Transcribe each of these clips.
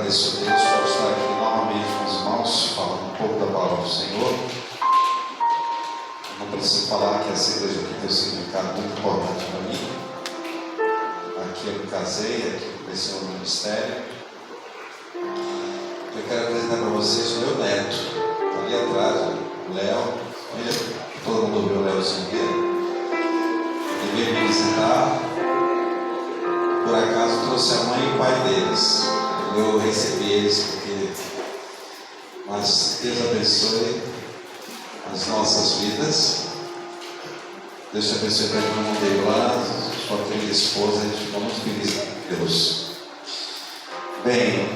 agradeço a Deus por estar aqui novamente com os irmãos, falando um pouco da palavra do Senhor. Não preciso falar que essa igreja aqui tem um significado muito importante para mim. Aqui eu me casei, aqui eu comecei o ministério. Eu quero apresentar para vocês o meu neto, ali atrás, o Léo. Todo mundo ouviu o Léozinho dele? Ele veio me visitar. Por acaso trouxe a mãe e o pai deles. Eu recebi eles porque, mas Deus abençoe as nossas vidas. Deus te abençoe para todo mundo aí lá, sua querida esposa, a gente fica muito feliz com Deus. Bem,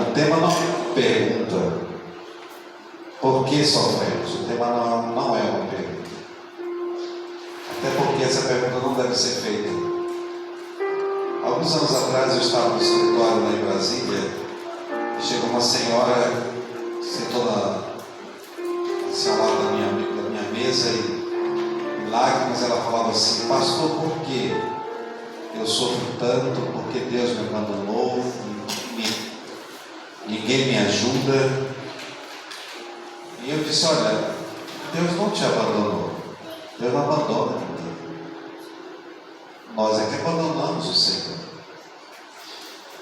o tema não pergunta por que sofremos. O tema não é uma pergunta. Até porque essa pergunta não deve ser feita. Alguns anos atrás eu estava no escritório lá em Brasília e chegou uma senhora, sentou assim ao lado da minha mesa e lágrimas, ela falava assim: pastor, por que eu sofro tanto? Por que Deus me abandonou? Ninguém me ajuda. E eu disse: olha, Deus não te abandonou. Deus não abandona ninguém. Nós é que abandonamos o Senhor.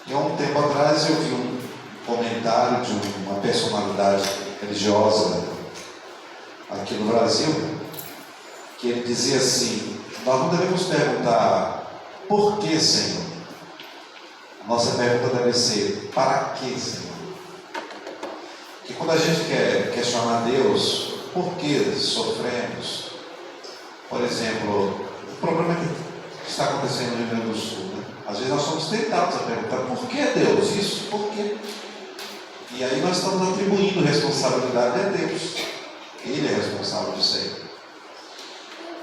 E há um tempo atrás eu vi um comentário de uma personalidade religiosa aqui no Brasil, que ele dizia assim: nós não devemos perguntar por que, Senhor? A nossa pergunta deve ser: para que, Senhor? Que quando a gente quer questionar Deus, por que sofremos? Por exemplo, o problema que está acontecendo no Rio Grande do Sul, né? Às vezes nós somos tentados a perguntar: por que Deus? Isso, por quê? E aí nós estamos atribuindo responsabilidade a Deus. Ele é responsável disso aí.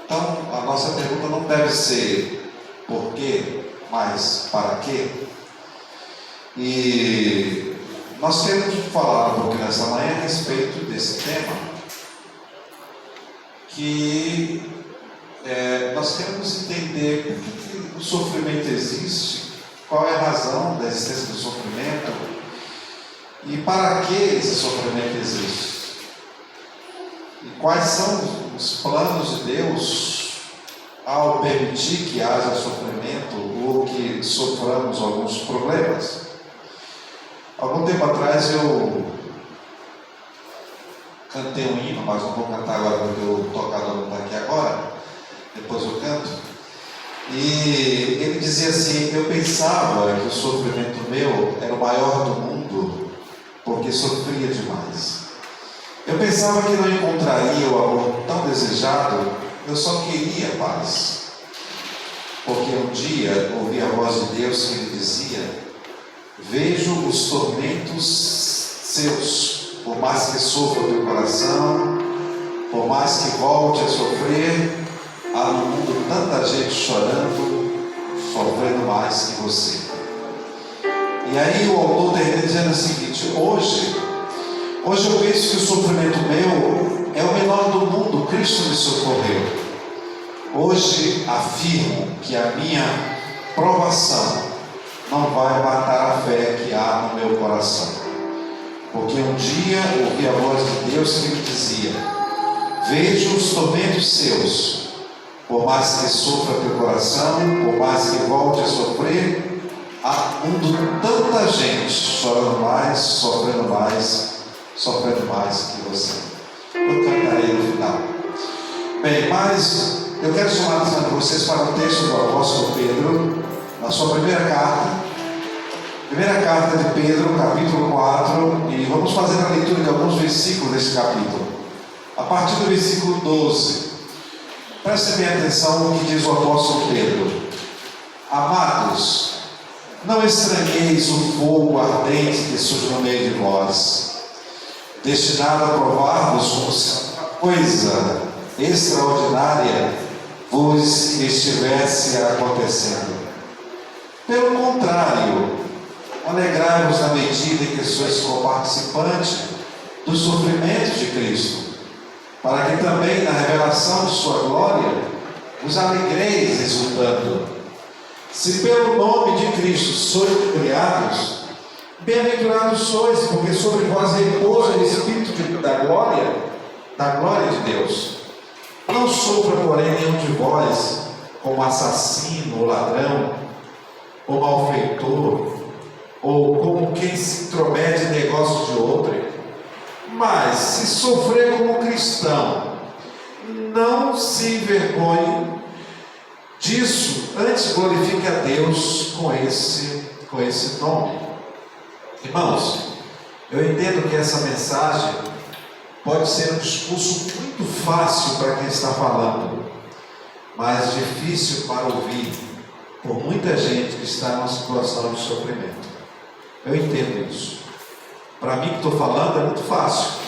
Então, a nossa pergunta não deve ser por quê, mas para quê. E nós queremos falar um pouquinho nessa manhã a respeito desse tema, que nós queremos entender por que o sofrimento existe, qual é a razão da existência do sofrimento e para que esse sofrimento existe. E quais são os planos de Deus ao permitir que haja sofrimento ou que soframos alguns problemas. Algum tempo atrás eu cantei um hino, mas não vou cantar agora porque o tocador não está aqui agora, depois eu canto. E ele dizia assim: eu pensava que o sofrimento meu era o maior do mundo porque sofria demais. Eu pensava que não encontraria o amor tão desejado, eu só queria paz. Porque um dia ouvi a voz de Deus que lhe dizia: vejo os tormentos seus, por mais que sofra o teu coração, por mais que volte a sofrer, há no mundo tanta gente chorando, sofrendo mais que você. E aí o autor termina dizendo o seguinte: hoje eu penso que o sofrimento meu é o menor do mundo, Cristo me socorreu. Hoje afirmo que a minha provação não vai matar a fé que há no meu coração. Porque um dia ouvi a voz de Deus que me dizia: vejo os tormentos seus, por mais que sofra teu coração, por mais que volte a sofrer, há no mundo tanta gente chorando mais, sofrendo mais que você. Eu cantarei no final. Bem, mas eu quero chamar a atenção de vocês para o texto do apóstolo Pedro, na sua primeira carta de Pedro, capítulo 4, e vamos fazer a leitura de alguns versículos desse capítulo. A partir do versículo 12, prestem bem atenção no que diz o apóstolo Pedro: amados, não estranheis o fogo ardente que surge no meio de vós, destinado a provar-vos como se uma coisa extraordinária vos estivesse acontecendo. Pelo contrário, alegrai-vos na medida em que sois coparticipantes dos sofrimentos de Cristo, para que também na revelação de sua glória vos alegreis exultando. Se pelo nome de Cristo sois criados, Bem-aventurados sois, porque sobre vós repousa o Espírito da glória de Deus. Não sofra, porém, nenhum de vós como assassino ou ladrão, ou malfeitor, ou como quem se intromete em negócios de outrem. Mas, se sofrer como cristão, não se envergonhe disso, antes glorifique a Deus com esse nome. Irmãos, eu entendo que essa mensagem pode ser um discurso muito fácil para quem está falando, mas difícil para ouvir por muita gente que está numa situação de sofrimento. Eu entendo isso. Para mim que estou falando é muito fácil,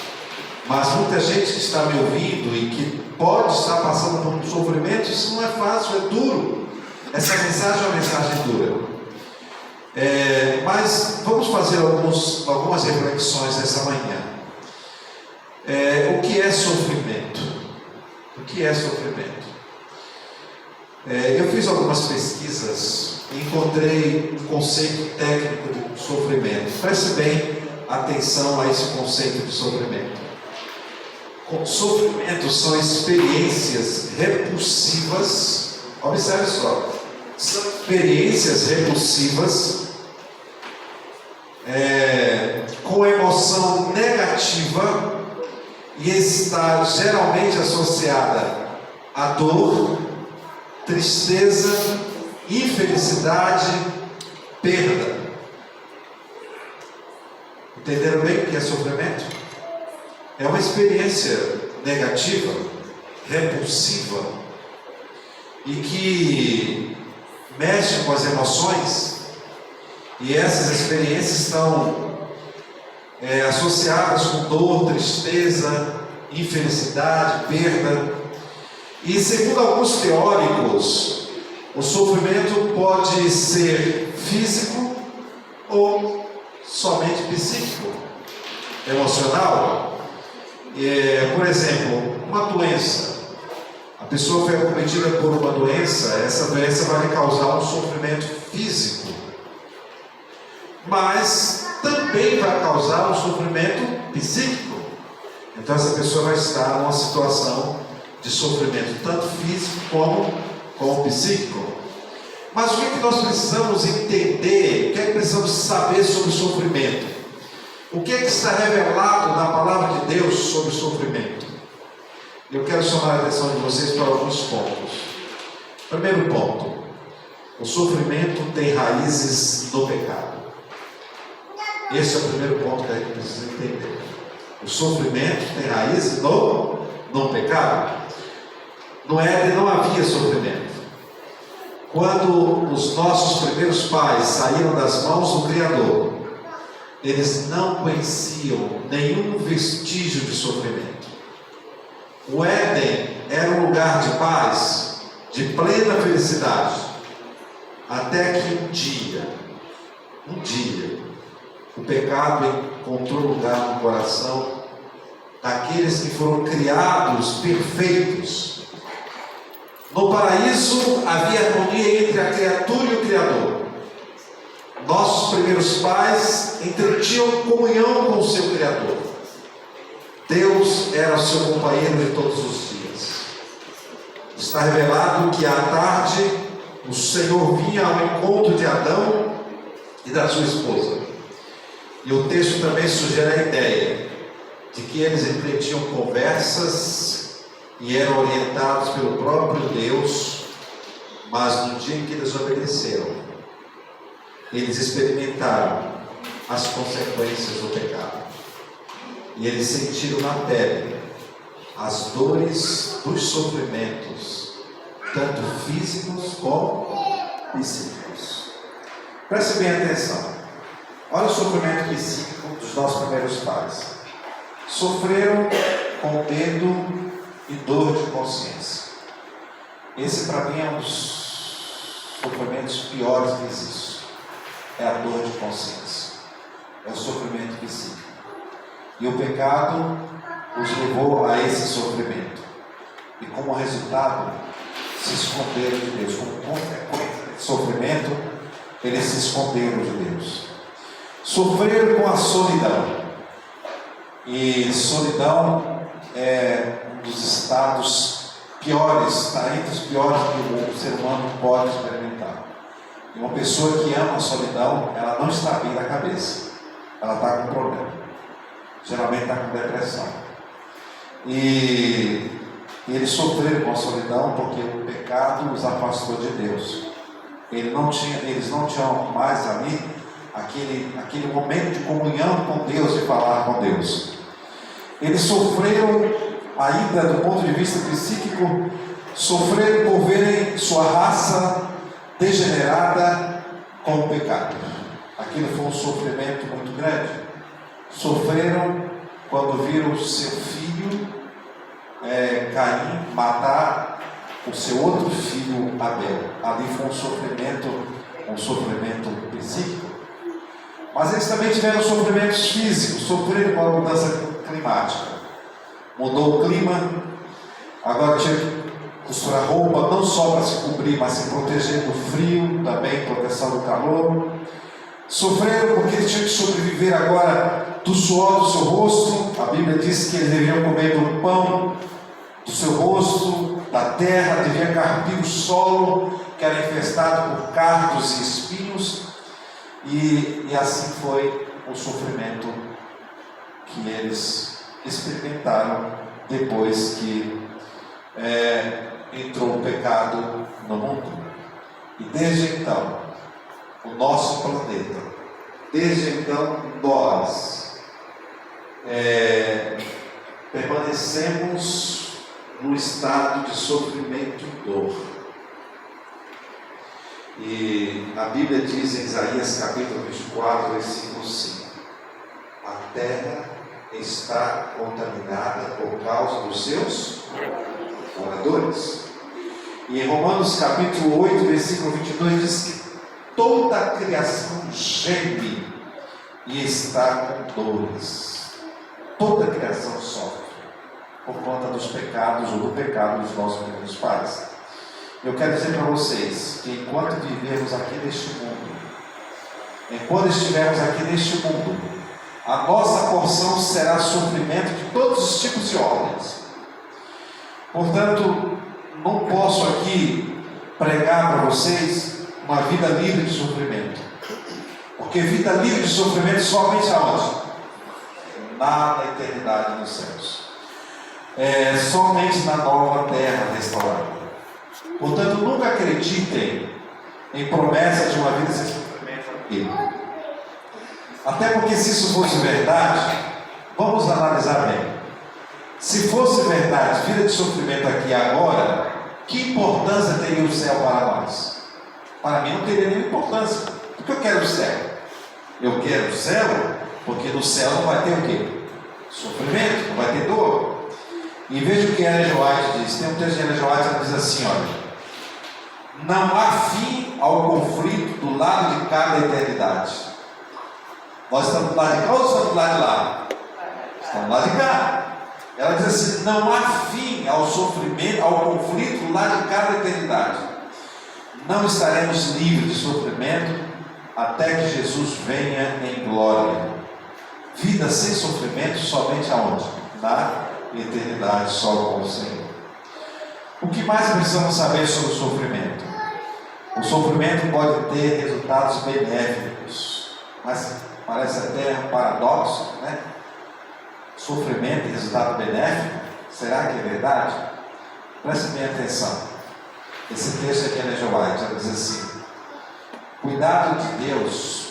mas muita gente que está me ouvindo e que pode estar passando por um sofrimento, isso não é fácil, é duro. Essa mensagem é uma mensagem dura. Mas vamos fazer algumas reflexões nessa manhã. O que é sofrimento? O que é sofrimento? Eu fiz algumas pesquisas e encontrei um conceito técnico de sofrimento. Preste bem atenção a esse conceito de sofrimento. Sofrimento são experiências repulsivas. Observe só, são experiências repulsivas com emoção negativa e está geralmente associada a dor, tristeza, infelicidade, perda. Entenderam bem o que é sofrimento? É uma experiência negativa, repulsiva e que mexe com as emoções, e essas experiências estão associadas com dor, tristeza, infelicidade, perda. E segundo alguns teóricos, o sofrimento pode ser físico ou somente psíquico, emocional. Por exemplo, uma doença. A pessoa foi acometida por uma doença, essa doença vai lhe causar um sofrimento físico, mas também vai causar um sofrimento psíquico. Então essa pessoa vai estar numa situação de sofrimento tanto físico como psíquico. Mas o que nós precisamos entender, o que precisamos saber sobre o sofrimento? O que está revelado na palavra de Deus sobre o sofrimento? Eu quero chamar a atenção de vocês para alguns pontos. Primeiro ponto: o sofrimento tem raízes no pecado. Esse é o primeiro ponto que a gente precisa entender. O sofrimento tem raízes no pecado. No Éden não havia sofrimento. Quando os nossos primeiros pais saíram das mãos do Criador, eles não conheciam nenhum vestígio de sofrimento. O Éden era um lugar de paz, de plena felicidade, até que um dia, o pecado encontrou lugar no coração daqueles que foram criados perfeitos. No paraíso havia harmonia entre a criatura e o Criador. Nossos primeiros pais entretinham comunhão com o seu Criador. Deus era o seu companheiro de todos os dias. Está revelado que à tarde o Senhor vinha ao encontro de Adão e da sua esposa. E o texto também sugere a ideia de que eles entretinham conversas e eram orientados pelo próprio Deus, mas no dia em que eles obedeceram, eles experimentaram as consequências do pecado. E eles sentiram na pele as dores dos sofrimentos, tanto físicos como psíquicos. Preste bem atenção. Olha o sofrimento psíquico dos nossos primeiros pais. Sofreram com medo e dor de consciência. Esse para mim é um dos sofrimentos piores que existe. É a dor de consciência. É o sofrimento psíquico. E o pecado os levou a esse sofrimento. E como resultado, se esconderam de Deus. Como consequência desse sofrimento, eles se esconderam de Deus. Sofreram com a solidão. E solidão é um dos estados piores, está entre os piores que o ser humano pode experimentar. E uma pessoa que ama a solidão, ela não está bem da cabeça, ela está com problema, geralmente está com depressão. E eles sofreram com a solidão porque o pecado os afastou de Deus. Eles não tinham mais ali aquele momento de comunhão com Deus, de falar com Deus. Eles sofreram ainda do ponto de vista psíquico, sofreram por verem sua raça degenerada com o pecado. Aquilo foi um sofrimento muito grande. Sofreram quando viram seu filho Caim matar o seu outro filho Abel. Ali foi um sofrimento psíquico. Mas eles também tiveram sofrimentos físicos, sofreram com a mudança climática. Mudou o clima, agora tinha que costurar roupa, não só para se cobrir, mas se proteger do frio, também proteção do calor. Sofreram porque eles tinham que sobreviver agora do suor do seu rosto. A Bíblia diz que eles deveriam comer do pão do seu rosto, da terra, deviam carpir o solo, que era infestado por cardos e espinhos. E assim foi o sofrimento que eles experimentaram depois que entrou o pecado no mundo. E desde então, o nosso planeta, desde então nós permanecemos no estado de sofrimento e dor. E a Bíblia diz em Isaías capítulo 24, versículo 5: a terra está contaminada por causa dos seus moradores. E em Romanos capítulo 8, versículo 22 diz que toda a criação geme e está com dores. Toda a criação sofre por conta dos pecados ou do pecado dos nossos primeiros pais. Eu quero dizer para vocês que enquanto vivermos aqui neste mundo, enquanto estivermos aqui neste mundo, a nossa porção será sofrimento de todos os tipos de ordens. Portanto, não posso aqui pregar para vocês uma vida livre de sofrimento, porque vida livre de sofrimento somente aonde? Na eternidade dos céus. Somente na nova terra restaurada. Portanto, nunca acreditem em promessas de uma vida sem sofrimento aqui. Até porque se isso fosse verdade, vamos analisar bem. Se fosse verdade, vida de sofrimento aqui agora, que importância teria o céu para nós? Para mim não teria nenhuma importância. Por que eu quero o céu? Eu quero o céu porque no céu não vai ter o quê? Sofrimento, não vai ter dor. E veja o que Ellen White diz. Tem um texto de Ellen White que diz assim, olha: não há fim ao conflito do lado de cá da eternidade. Nós estamos do lado de cá ou estamos do lado de lá? Estamos do lado de cá. Ela diz assim: não há fim ao sofrimento, ao conflito do lado de cá da eternidade. Não estaremos livres de sofrimento até que Jesus venha em glória. Vida sem sofrimento somente aonde? Na eternidade, só com o Senhor. O que mais precisamos saber sobre o sofrimento? O sofrimento pode ter resultados benéficos, mas parece até um paradoxo, né? Sofrimento e resultado benéfico, será que é verdade? Preste bem atenção. Esse texto aqui é de Ellen White, ela diz assim: cuidado de Deus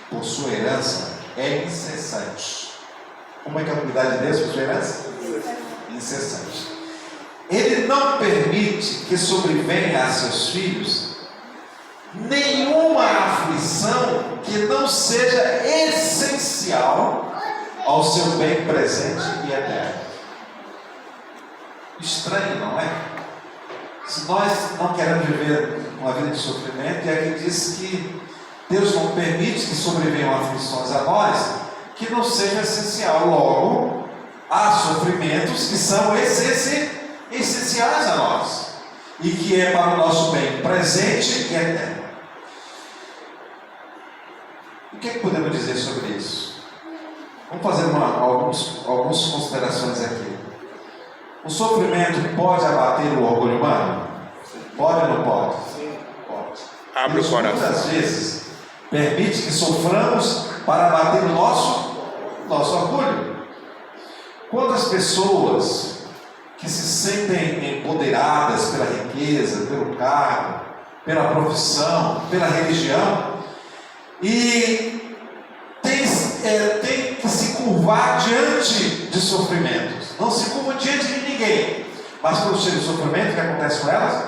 por sua herança é incessante. Como é que é o cuidado de Deus por sua herança? Incessante. Ele não permite que sobrevenha a seus filhos nenhuma aflição que não seja essencial ao seu bem presente e eterno. Estranho, não é? Se nós não queremos viver uma vida de sofrimento, e aqui diz que Deus não permite que sobrevenham aflições a nós que não seja essencial. Logo, há sofrimentos que são essenciais a nós e que é para o nosso bem presente e eterno. O que podemos dizer sobre isso? Vamos fazer algumas considerações aqui. O sofrimento pode abater o orgulho humano? Pode ou não pode? Sim. Pode. Abre o coração. Muitas vezes permite que soframos para abater o nosso orgulho. Quantas pessoas que se sentem empoderadas pela riqueza, pelo cargo, pela profissão, pela religião, e tem que se curvar diante de sofrimentos. Não se curva diante de ninguém, mas quando chega o sofrimento, o que acontece com elas?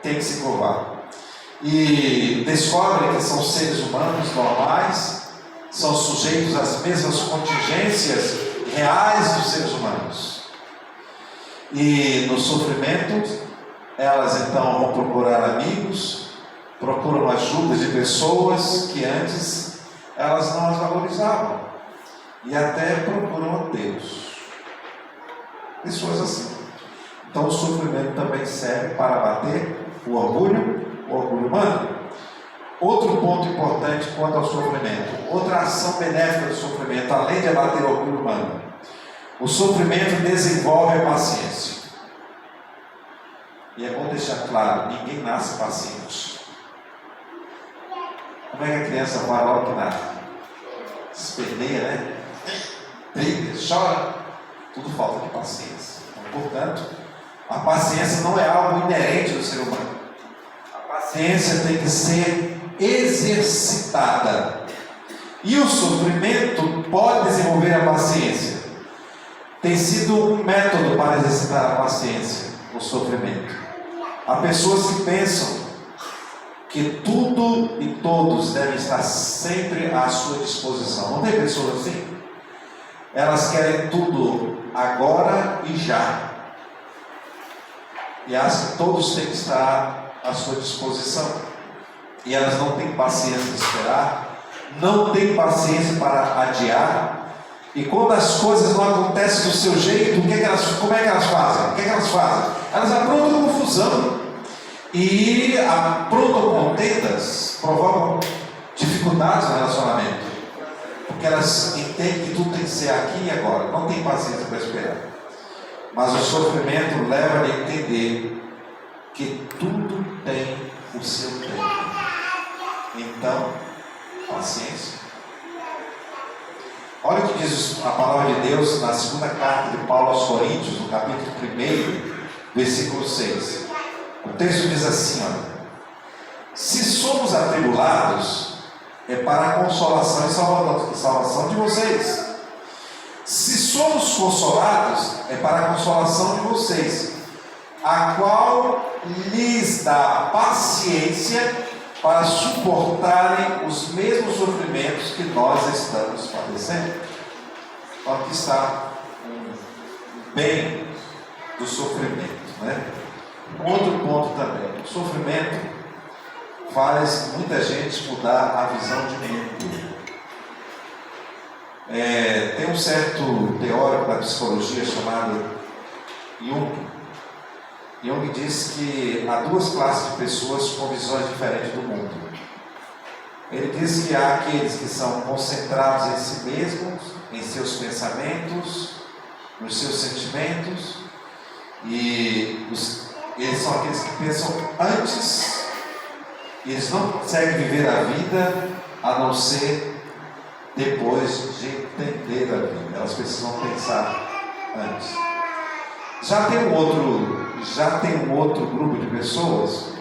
Tem que se curvar. E descobrem que são seres humanos normais, são sujeitos às mesmas contingências reais dos seres humanos. E no sofrimento, elas então vão procurar amigos, procuram ajuda de pessoas que antes elas não as valorizavam, e até procuram a Deus. Pessoas assim. Então o sofrimento também serve para abater o orgulho humano. Outro ponto importante quanto ao sofrimento, outra ação benéfica do sofrimento, além de abater o orgulho humano, o sofrimento desenvolve a paciência. E é bom deixar claro, ninguém nasce paciente. Como é que a criança vai logo que nasce? Se esperneia, né? Briga, chora, tudo falta de paciência. Então, portanto, a paciência não é algo inerente do ser humano. A paciência tem que ser exercitada. E o sofrimento pode desenvolver a paciência. Tem sido um método para exercitar a paciência, o sofrimento. Há pessoas que pensam que tudo e todos devem estar sempre à sua disposição. Não tem pessoas assim? Elas querem tudo agora e já. E acham que todos têm que estar à sua disposição. E elas não têm paciência de esperar, não têm paciência para adiar. E quando as coisas não acontecem do seu jeito, como é que elas fazem? O que elas fazem? Elas aprontam confusão. E aprontam contendas, provocam dificuldades no relacionamento. Porque elas entendem que tudo tem que ser aqui e agora. Não tem paciência para esperar. Mas o sofrimento leva a entender que tudo tem o seu tempo. Então, paciência. Olha o que diz a palavra de Deus na segunda carta de Paulo aos Coríntios, no capítulo 1, versículo 6. O texto diz assim, olha: se somos atribulados, é para a consolação e salvação de vocês. Se somos consolados, é para a consolação de vocês, a qual lhes dá paciência para suportarem os mesmos sofrimentos que nós estamos padecendo. Então aqui está um bem do sofrimento, né? Outro ponto também, o sofrimento faz muita gente mudar a visão de mundo. Tem um certo teórico da psicologia chamado Jung. Jung diz que há duas classes de pessoas com visões diferentes do mundo. Ele diz que há aqueles que são concentrados em si mesmos, em seus pensamentos, nos seus sentimentos, e eles são aqueles que pensam antes, e eles não conseguem viver a vida a não ser depois de entender a vida. Elas precisam pensar antes. Já tem um outro grupo de pessoas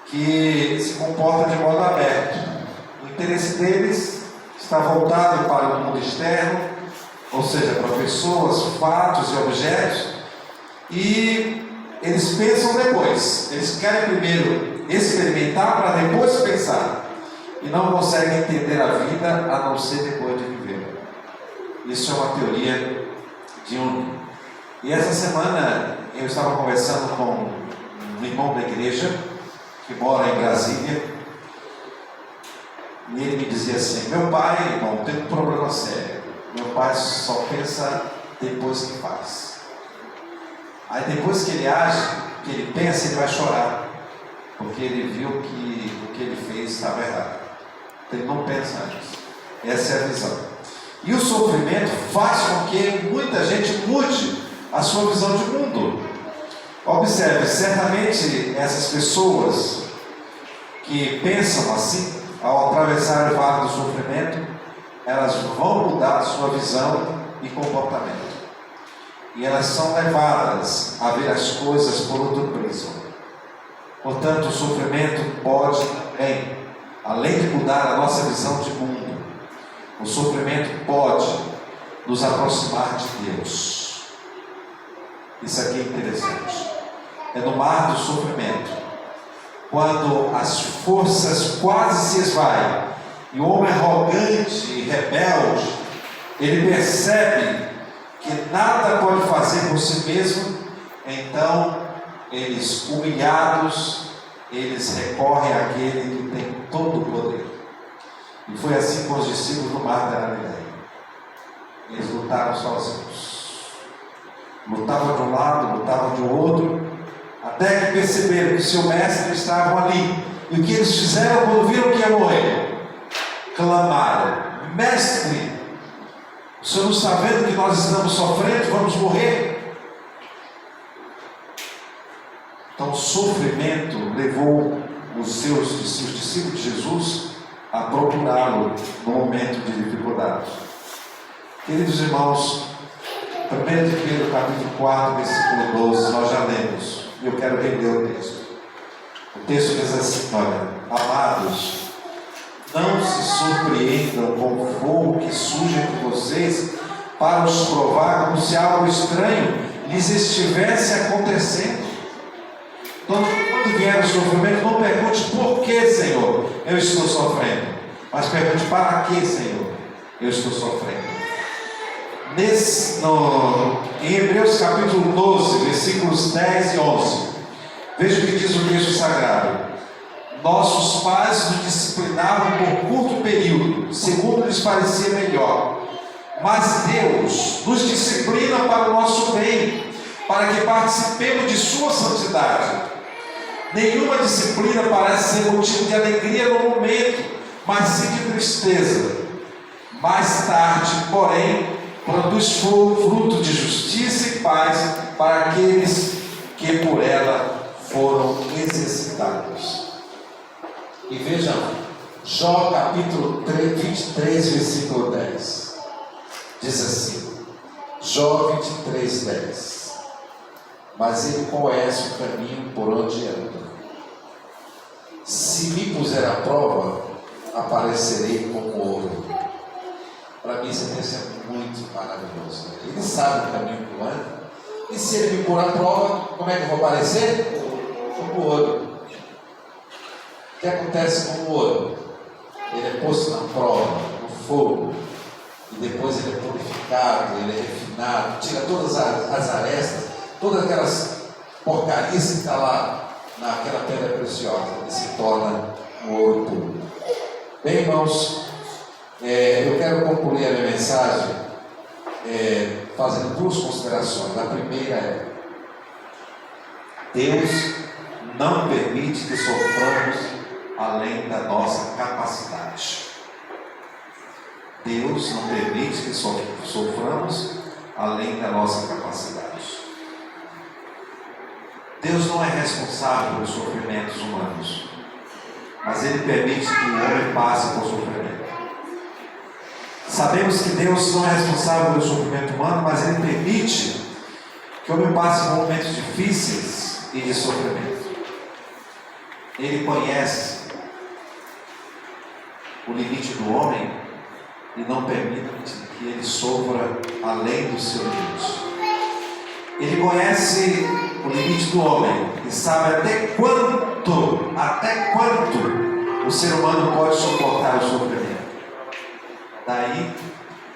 que se comporta de modo aberto. O interesse deles está voltado para o mundo externo, ou seja, para pessoas, fatos e objetos, e eles pensam depois. Eles querem primeiro experimentar para depois pensar, e não conseguem entender a vida a não ser depois de viver. Isso é uma teoria de Jung. E essa semana eu estava conversando com um irmão da igreja que mora em Brasília, e ele me dizia assim: meu pai, irmão, tem um problema sério. Meu pai só pensa depois que faz. Aí depois que ele age, que ele pensa, ele vai chorar, porque ele viu que o que ele fez estava errado. Ele não pensa nisso. Essa é a visão. E o sofrimento faz com que muita gente mude a sua visão de mundo. Observe, certamente essas pessoas que pensam assim, ao atravessar o vale do sofrimento, elas vão mudar a sua visão e comportamento. E elas são levadas a ver as coisas por outro prisma. Portanto, o sofrimento pode também, além de mudar a nossa visão de mundo, o sofrimento pode nos aproximar de Deus. Isso aqui é interessante. É no mar do sofrimento, quando as forças quase se esvaem, e o homem arrogante e rebelde, ele percebe que nada pode fazer por si mesmo, então eles, humilhados, eles recorrem àquele que tem todo o poder. E foi assim com os discípulos no mar da Galileia. Eles lutaram sozinhos. Lutavam de um lado, lutavam de outro, até que perceberam que o seu mestre estavam ali. E o que eles fizeram quando viram que ia morrer? Clamaram: mestre, o Senhor não está vendo que nós estamos sofrendo, vamos morrer? Então o sofrimento levou os discípulos de Jesus a procurá-lo no momento de dificuldade. Queridos irmãos, 1 de Pedro capítulo 4, versículo 12, nós já lemos, e eu quero reler o texto. O texto diz assim: olha, amados, não se surpreendam com o fogo que surge entre vocês para os provar, como se algo estranho lhes estivesse acontecendo. Então, quando vier o sofrimento, não pergunte: por que, Senhor, eu estou sofrendo? Mas pergunte: para que, Senhor, eu estou sofrendo? Em Hebreus capítulo 12, versículos 10 e 11, veja o que diz o texto sagrado: nossos pais nos disciplinavam por curto período, segundo lhes parecia melhor, mas Deus nos disciplina para o nosso bem, para que participemos de sua santidade. Nenhuma disciplina parece ser motivo de alegria no momento, mas sim de tristeza. Mais tarde, porém, produz fruto de justiça e paz para aqueles que por ela foram exercitados. E vejam, Jó capítulo 23, versículo 10, diz assim, Jó 23, 10: mas ele conhece o caminho por onde anda. Se me puser à prova, aparecerei como ouro. Para mim esse texto é muito maravilhoso. Ele sabe o caminho que anda, e se ele me pôr à prova, como é que eu vou aparecer? Como ouro. O que acontece com o ouro? Ele é posto na prova, no fogo, e depois ele é purificado, ele é refinado, tira todas as arestas, todas aquelas porcarias que está lá naquela pedra preciosa, e se torna um ouro puro. Bem, irmãos, eu quero concluir a minha mensagem fazendo duas considerações. A primeira é: Deus não permite que soframos além da nossa capacidade. Deus não permite que soframos além da nossa capacidade. Deus não é responsável pelos sofrimentos humanos, mas Ele permite que o homem passe por sofrimento. Sabemos que Deus não é responsável pelo sofrimento humano, mas Ele permite que o homem passe por momentos difíceis e de sofrimento. Ele conhece o limite do homem e não permite que ele sofra além do seu limite. Ele conhece o limite do homem e sabe até quanto o ser humano pode suportar o sofrimento. Daí,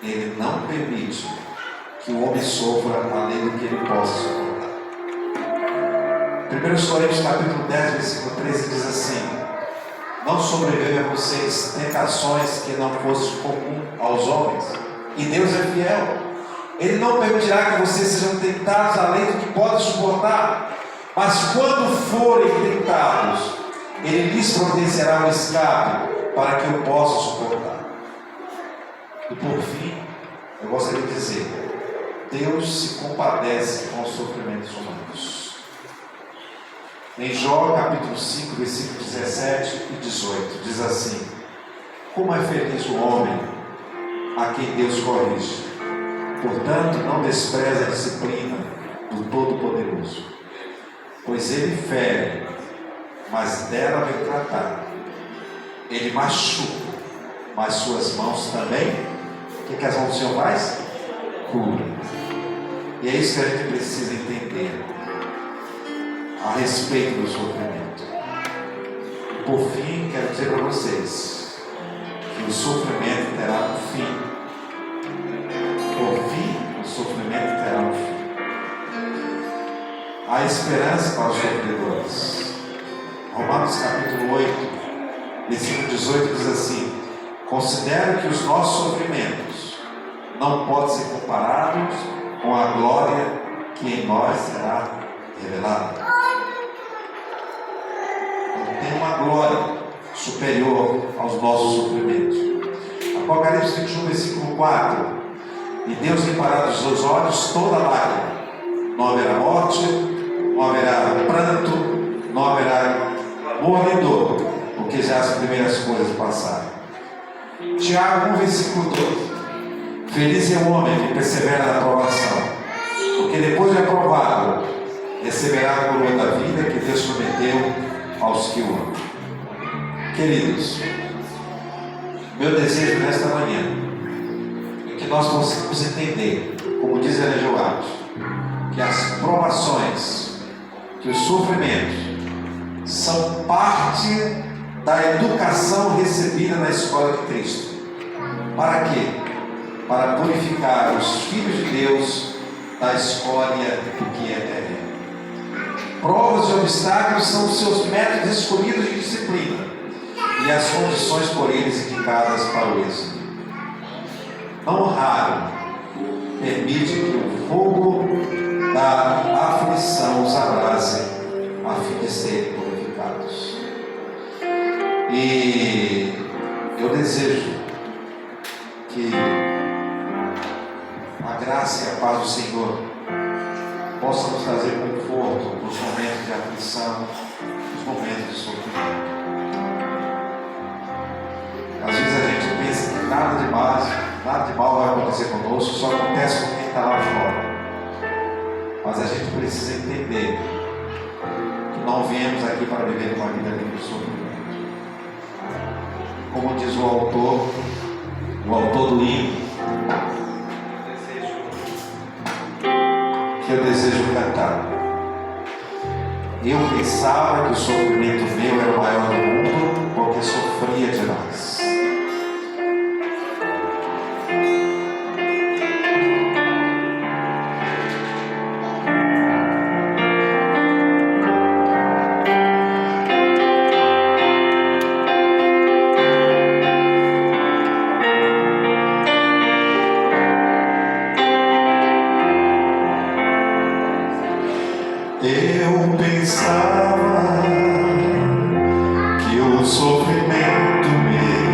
ele não permite que o homem sofra além do que ele possa suportar. 1 Coríntios capítulo 10, versículo 13 diz assim: não sobreveio a vocês tentações que não fosse comum aos homens, e Deus é fiel. Ele não permitirá que vocês sejam tentados além do que podem suportar, mas quando forem tentados, Ele lhes providenciará um escape para que eu possa E por fim, eu gostaria de dizer: Deus se compadece com os sofrimentos humanos. Em Jó capítulo 5, versículos 17 e 18, diz assim: como é feliz o homem a quem Deus corrige. Portanto, não despreze a disciplina do Todo-Poderoso, pois ele fere, mas dela vem tratar. Ele machuca, mas suas mãos também. O que as mãos do Senhor faz? Cura. E é isso que a gente precisa entender a respeito do sofrimento. E por fim, quero dizer para vocês que o sofrimento terá um fim. Por fim, o sofrimento terá um fim. Há esperança para os sofredores. Romanos capítulo 8, versículo 18 diz assim: considero que os nossos sofrimentos não podem ser comparados com a glória que em nós será revelada. Então, tem uma glória superior aos nossos sofrimentos. Apocalipse 21, versículo 4: e Deus limpará dos seus olhos toda lágrima. Não haverá morte, não haverá pranto, não haverá clamor nem dor, porque já as primeiras coisas passaram. Tiago 1, versículo 12: feliz é o homem que persevera na provação, porque depois de aprovado, receberá a coroa da vida que Deus prometeu aos que o amam. Queridos, meu desejo nesta manhã é que nós possamos entender, como diz Ellen G. White, que as provações, que os sofrimentos são parte da educação recebida na escola de Cristo. Para quê? Para purificar os filhos de Deus da escória do que é terreno. Provas e obstáculos são os seus métodos escolhidos de disciplina e as condições por eles indicadas para o êxito. Não raro, permite que o fogo da aflição os abrace a fim de serem purificados. E eu desejo que a graça e a paz do Senhor possam nos trazer conforto nos momentos de aflição, nos momentos de sofrimento. Às vezes a gente pensa que nada de mal vai acontecer conosco, só acontece com quem está lá fora. Mas a gente precisa entender que não viemos aqui para viver uma vida livre de sofrimento. Como diz o autor do hino, que eu desejo cantar. Eu pensava que o sofrimento meu era o maior do mundo, porque sofria demais. Eu pensava que o sofrimento meu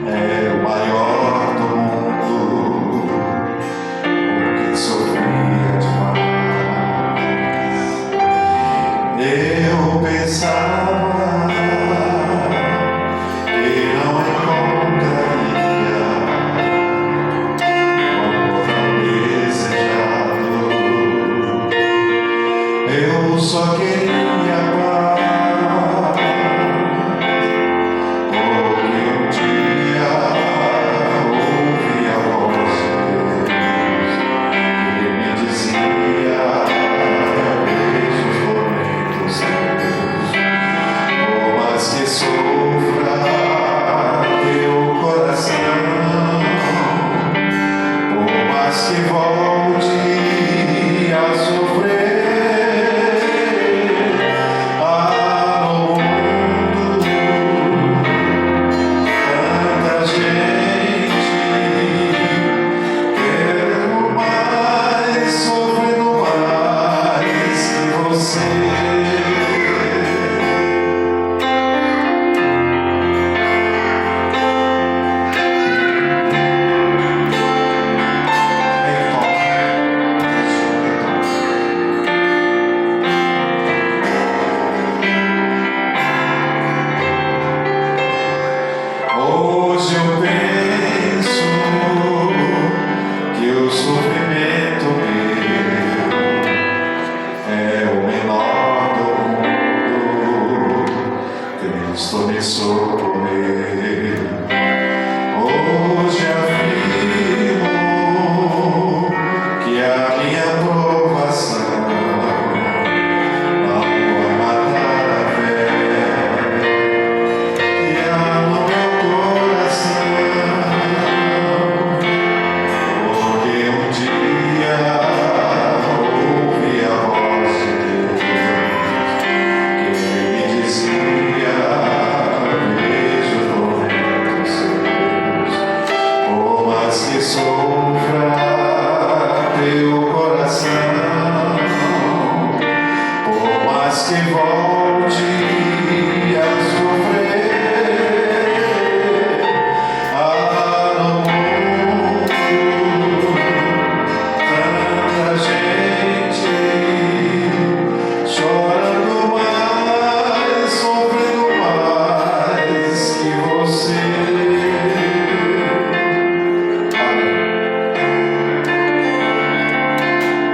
era o maior do mundo, porque sofria demais. Eu pensava que não encontraria o amor tão desejado. Eu só queria paz, porque um dia ouvi a voz de Deus que me dizia: vejo os momentos teus, por mais que sofra teu coração, por mais que volte a sofrer. socorrer.